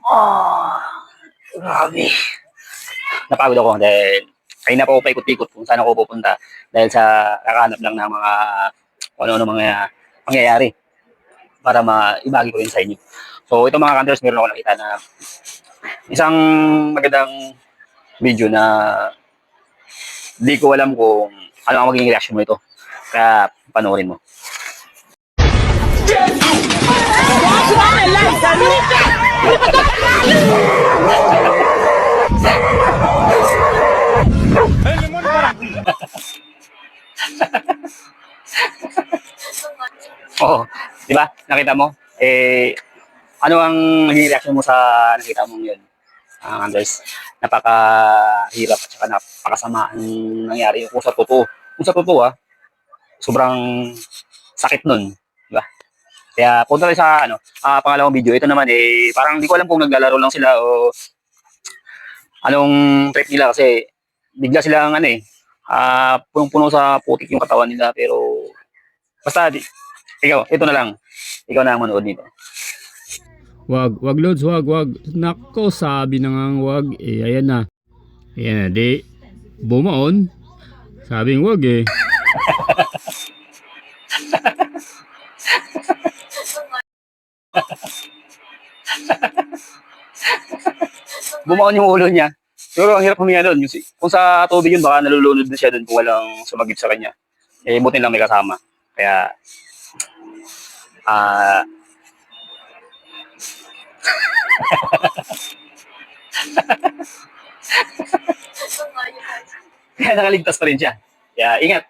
Ah, grabe. Napagod ako dahil ay na po ako paikot-ikot kung saan ako pupunta dahil sa kakahanap lang ng mga kung ano-ano mga pangyayari para maibagi ko rin sa inyo. So ito mga kanders, meron ako nakita na isang magandang video na di ko alam kung ano ang magiging reaction mo ito. Kaya panoorin mo. Oo, di ba? Nakita mo? Ano ang naging reaction mo sa nakita mong yun? Anders, napakahirap at saka napakasama ang nangyari kung sa totoo. Kung sa totoo, sobrang sakit nun. Di ba? Kaya punta tayo sa pangalawang video. Ito naman parang di ko alam kung naglalaro lang sila o anong trip nila kasi bigla silang punong-puno sa putik yung katawan nila pero basta ikaw, ito na lang. Ikaw na ang manood nito. Wag Lods, wag. Nako, sabi na nga wag. Ayan na. Ayan na, di. Bumaon. Sabing wag eh. Bumaon yung ulo niya. Pero ang hirap huminga doon. Kung sa tubig yun, baka nalulunod na siya doon kung walang sumagip sa kanya. Buti lang may kasama. Kaya, kaya nakaligtas pa rin siya. Kaya ingat.